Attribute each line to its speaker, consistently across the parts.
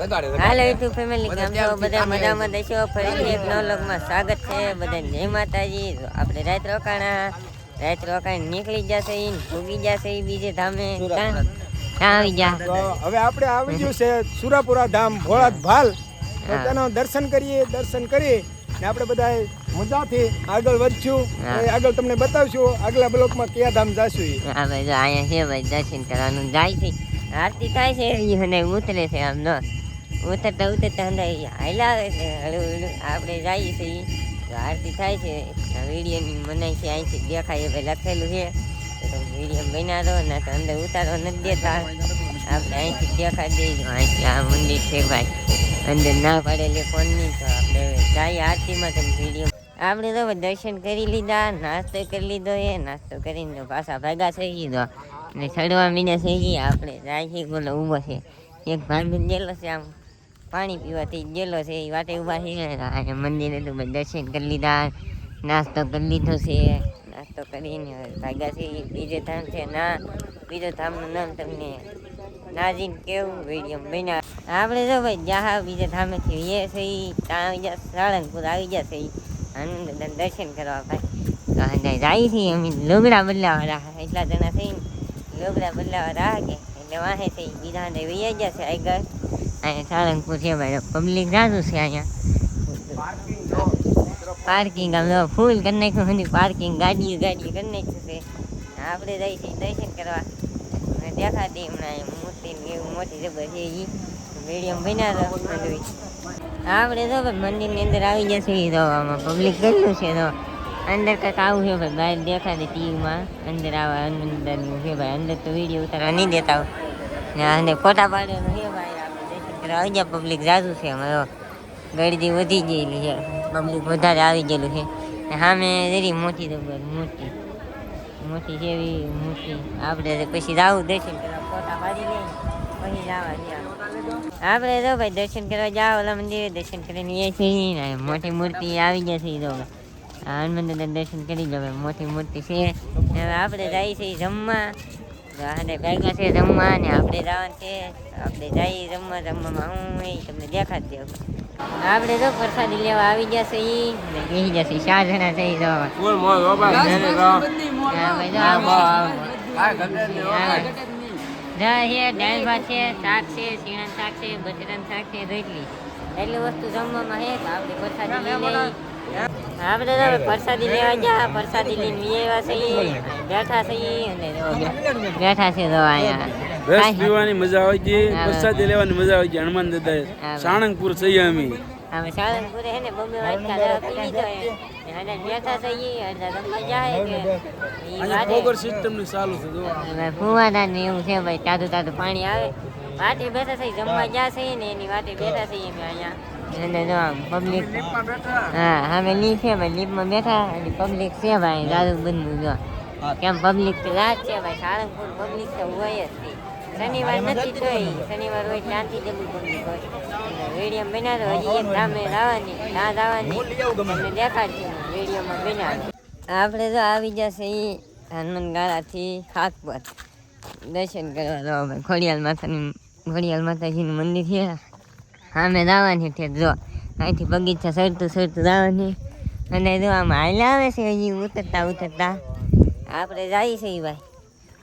Speaker 1: હાલો YouTube family, કેમ છો બધા? મજામાં દેશો. ફરીથી એક નવા વ્લોગમાં સ્વાગત છે બધા. જય માતાજી. આપણે રાત રોકાણ નીકળી જશે, ભૂગી જશે બીજે ધામે. આવી જા.
Speaker 2: હવે આપણે આવી ગયું છે સુરાપુરા ધામ ભોળાત ભાલ. તો તેનો દર્શન કરી ને આપણે બધા મજાથી આગળ વધશું. આગળ તમને બતાવશું આગલા બ્લોકમાં કયા ધામ જાશું.
Speaker 1: હા ભાઈ, જો અહીંયા છે ભાઈ, દર્શન કરવાનું જાય છે. આરતી થાય છે અને ઉતરે છે. આમ ન ઉતરતા હાલ્યા આવે છે. આપણે જઈએ છીએ તો આરતી થાય છે. વિડીયોની મનાય છે, અહીંથી દેખાય ભાઈ લખેલું છે. વિડીયો બના દો ને તો અંદર ઉતારવા નથી દેતા. આપણે અહીંથી દેખાડી દઈએ. અહીંથી આ મંદિર છે ભાઈ, અંદર ના પાડેલી ફોનની. તો આપણે જઈએ આરતીમાં. તમે વિડીયો આપણે તો દર્શન કરી લીધા, નાસ્તો કરી લીધો. નાસ્તો કરીને તો પાછા ભાગા થઈ ગયો ને ચડવા મીને થઈ ગઈ. આપણે જાય છે બોલો ઊભો છે એક ભાઈ ગયેલો છે, આમ પાણી પીવાથી ગયેલો છે. એ વાટે ઊભા છે. મંદિરે તો દર્શન કરી લીધા, નાસ્તો કરી લીધો છે. નાસ્તો કરીને ભાગ્યા છે. બીજો ધામ છે ના, બીજો ધામનું નામ તમને નાજીને કેવું વિડીયો બન્યા. આપણે તો ભાઈ જહા બીજા ધામેથી એ છે ત્યાં આવી જશે. સાળંગપુર આવી જશે આનંદ દર્શન કરવા ભાઈ. જાય છે અમે લોગડા બદલાવા રાહ, એટલા જણા થઈને લોગડા બદલાવા રાહ કે એટલે વાહે છે બીજા વૈયા જશે આગળ. અહીંયા સાળંગપુર છે ભાઈ, પબ્લિક જાજુ છે. અહીંયા પાર્કિંગ આમ ફૂલ કરી નાખ્યું. પાર્કિંગ ગાડીઓ કરી નાખ્યું છે. આપણે જઈએ છીએ દર્શન કરવા અને દેખાતી હમણાં મૂર્તિ એવું મોટી જબર છે. એ વિડીયો બન્યા બધું. આપણે તો મંદિરની અંદર આવી જશે. તો આમાં પબ્લિક કેટલું છે. તો અંદર કંઈક આવું છે ભાઈ, બહાર દેખાડે ટીવીમાં. અંદર આવા અંદરનું છે ભાઈ. અંદર તો વિડીયો ઉતારવા નહીં દેતા હોય ને અંદર ફોટા પાડવાનું છે ભાઈ. આપણે દર્શન કરવા આવી જાય. પબ્લિક જાજુ છે અમારો, ગળદી વધી ગયેલી છે, પબ્લિક વધારે આવી ગયેલું છે. સામે જરી મોટી જબર મોટી છે એવી મૂર્તિ. આપણે પછી જવું દર્શન કરવા, ફોટા પાડી લઈએ પછી જવા ત્યાં. આપણે તો ભાઈ દર્શન કરવા જાઓ ઓલા મંદિરે. દર્શન કરીને એ છીએ મોટી મૂર્તિ આવી જશે. તો હનુમાન દર્શન કરી લો. મોટી મૂર્તિ છે. હવે આપણે જઈએ છીએ જમવા. અને ભેગા છે જમવા ને આપણે જવાનું છે. આપણે જઈએ જમવામાં હું એ તમને દેખાડી દઉં. આપણે તો પ્રસાદી લેવા આવી જશે. બેસી જશે 4 જણા થઈ જવા. દાળ ભાત છે, શાક છે, શીણાનું શાક છે, બટેટાનું શાક છે, રોટલી. એટલી વસ્તુ જમવામાં છે. આપણે પ્રસાદી લઈ લઈએ. આપણે તો પ્રસાદી લેવા ગયા, પ્રસાદી લઈને આવ્યા છીએ, બેઠા છીએ અને બેઠા છે. તો અહીંયા
Speaker 3: રસ પીવાની મજા આવી ગઈ, પ્રસાદી લેવાની મજા આવી ગઈ. હનુમાન દાદા સાળંગપુર છીએ અમે.
Speaker 1: હવે સાળંગપુર હે ને બમ્બે વાટકા પી લીધો અને બેઠા છીએ. અડધા રમવા જાય કે
Speaker 3: વગર સિસ્ટમ ની ચાલુ છે. જો
Speaker 1: ફુવાના ને એવું છે ભાઈ, તાતું પાણી આવે. વાટે બેઠા થઈ જમવા ગયા છે ને એની વાટે બેઠા છીએ અમે અહીંયા. અને જો આમ પબ્લિક, હા અમે લીફ છે ભાઈ, લીફમાં બેઠા અને પબ્લિક છે ભાઈ દાદુ બંધુ. જો કેમ પબ્લિક તો રાત છે ભાઈ. સાળંગપુર પબ્લિક તો હોય જ. શનિવાર નથી જોઈ, શનિવાર હોય ત્યાંથી જબું પબ્લિક હોય. વિડીયો બનાવો. હજી એક ધામે લાવવાની, ત્યાં લાવવાની તમને દેખાડશું વિડીયોમાં બનાવો. આપણે તો આવી જશે એ હનુમાન ગાળાથી ખાક પર દર્શન કરવા જાઓ ભાઈ. ખોડિયાલ માતાજીનું મંદિર છે. સામે જવાની છે. જો અહીંથી બગીચા સરતું જવાની. અને જો આમ હાલ્યા આવે છે હજી ઉતરતા. આપણે જઈએ છીએ ભાઈ.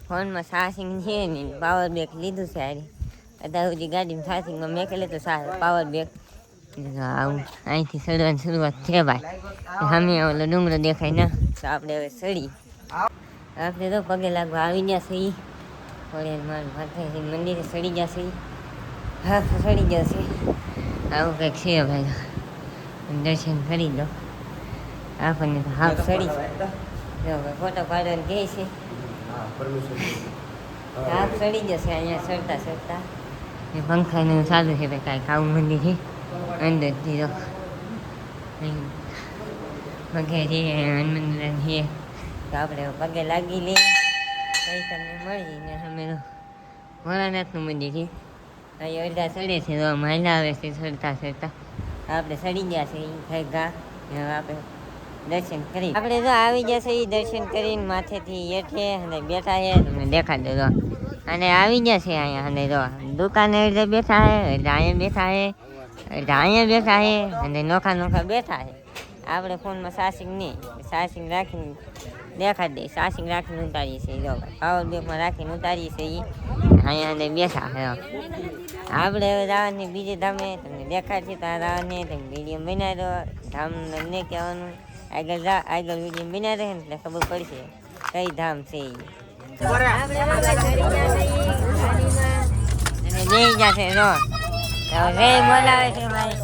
Speaker 1: ફોનમાં ચાર્જિંગ છે ને પાવર બેક લીધું છે. અત્યાર સુધી ગાડીમાં ચાર્જિંગમાં મેકેલે તો પાવર બેક. આવું અહીંથી ચડવાની શરૂઆત છે ભાઈ. સામે ઓલો ડુંગરો દેખાય ને. તો આપણે હવે ચડી. આપણે તો પગે લાગવા આવી જશે. ખોડિયાર મારું માતાજી મંદિરે ચડી જશે. હા ચડી જશે. આવું કંઈક છે ભાઈ. દર્શન કરી દો. આપણને તો હાફ ચડી જો ફોટો પાડવાનું કહે છે. હાફ ચડી જશે અહીંયા ચડતા. એ પંખાનું ચાલુ છે ભાઈ. કાંઈ ખાવું મંદિર છે અંદરથી. તો પગે છે હનુમાન છે. તો આપણે પગે લાગી લઈએ પછી તમને મળી ને. અમે તો ભોળાનાથનું મંદિર છે. અહીં અડધા ચડે છે. તો મહિલા આવે છે ચડતા. આપણે ચડી ગયા છે એ થઈ ગા. હવે આપણે દર્શન કરી. આપણે તો આવી જશે એ દર્શન કરીને માથેથી હેઠે અને બેઠા છે. તમને દેખાડી દો અને આવી જશે અહીંયા. અને જો દુકાને એટલે બેઠા હે, એટલે અહીંયા બેઠા હે, એટલે અહીંયા બેઠા હે અને નોખા નોખા બેઠા હે. આપણે ફોનમાં ચાર્જિંગ નહીં, ચાર્જિંગ રાખીને દેખાડી દે, ચાર્જિંગ રાખીને ઉતારીએ છીએ. જો પાવર બેંકમાં રાખીને ઉતારીએ છીએ. અહીંયા અને બેઠા હે. આપણે હવે જવાની બીજે ધામે તમને દેખાડશે તો જવાની તમે વિડીયો બનાવી દો. ધામ નહીં કહેવાનું, આગળ વિડીયો બનાવી રહે ને એટલે ખબર પડશે કઈ ધામ છે એ. અને જઈ જશે જો રે બોલાવે છે ભાઈ.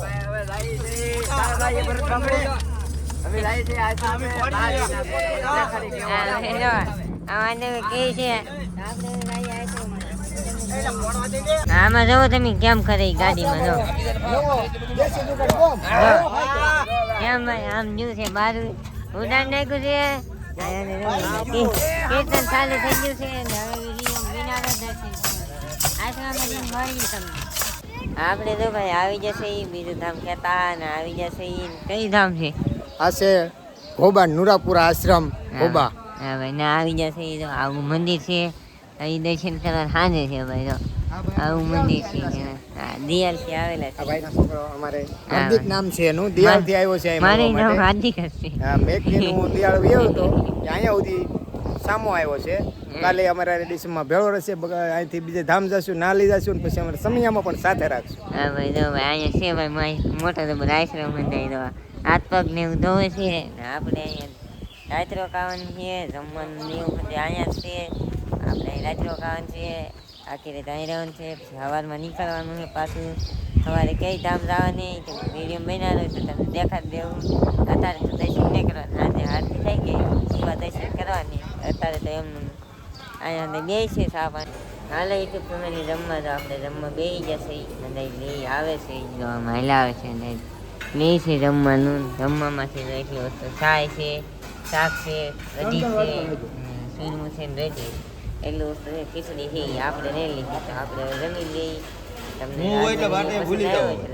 Speaker 1: આમાં જવો તમે કેમ કરે ગાડીમાં જો કેમ ભાઈ આમ જો છે બારું ઉડાન નાખ્યું છે. કીર્તન ચાલુ થઈ ગયું છે ને હવે વિનારો દર્શન આશ્રમમાં જઈને મળીએ તમને. આપણે તો ભાઈ આવી જશે બીજું ધામ કહેતા ને આવી જશે કઈ ધામ છે?
Speaker 2: આ છે ઘોબા નુરાપુરા આશ્રમ ઘોબા.
Speaker 1: હા ભાઈ ના આવી જશે. તો આવું મંદિર છે અહીં દર્શન કરવા સાંજે છે ભાઈ. તો આવું મંદિર છે દિયાલ થી આવેલા છે.
Speaker 2: ભાઈ છોકરો અમારે હાર્દિક નામ છે એનું, દિયાલ થી આવ્યો છે.
Speaker 1: મારે નામ હાર્દિક જ છે.
Speaker 2: હા મેઘનું દિયાળ આવ્યો હતો અહીંયા સુધી સામો આવ્યો છે. કાલે અમારા રેડિશનમાં ભેળો રહેશે. અહીંથી બીજે ધામ જશું, નાલી જશું ને પછી અમારે સમિયામાં પણ સાથે રાખશું.
Speaker 1: હા ભાઈ જો ભાઈ અહીંયા છે ભાઈ મોટા તો બધા આશ્રમ બંધાઈ દો હાથ પગ ને એવું ધોવે છે ને આપણે અહીંયા રાત રોકાવાનું છે. જમવાનું ને એવું બધું અહીંયા જ છે. આપણે રાત રોકાવાનું છે, આખી રાત અહીં રહેવાનું છે. પછી સવારમાં નીકળવાનું છે પાછું. સવારે કઈ ધામ જવાની વિડીયો બનાવ્યો તો તમને દેખાડી દેવું. અત્યારે તો દર્શન નહીં કરવાનું, આજે આરતી થઈ ગઈ એવા દર્શન કરવાની. અત્યારે તો એમનું અહીંયા બે છે સાપા. હાલે યુટ્યુબ ફેમિલી જમવા તો આપણે જમવા બેસી જશે અને લઈ આવે છે મહિલા આવે છે અને લે છે જમવાનું. જમવામાંથી એટલી વસ્તુ ચાય છે, શાક છે, કઢી છે, સુરમું છે ને રેડી એટલું વસ્તુ છે. ખીચડી છે આપણે નહીં લીધી તો આપણે જમી લઈ. તમને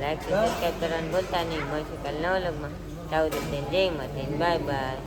Speaker 1: લાઈક સબસ્ક્રાઈબ કરવાનું ભૂલતા નહીં. મળશે કાલ નવા વ્લોગમાં. જય માતા, બાય બાય.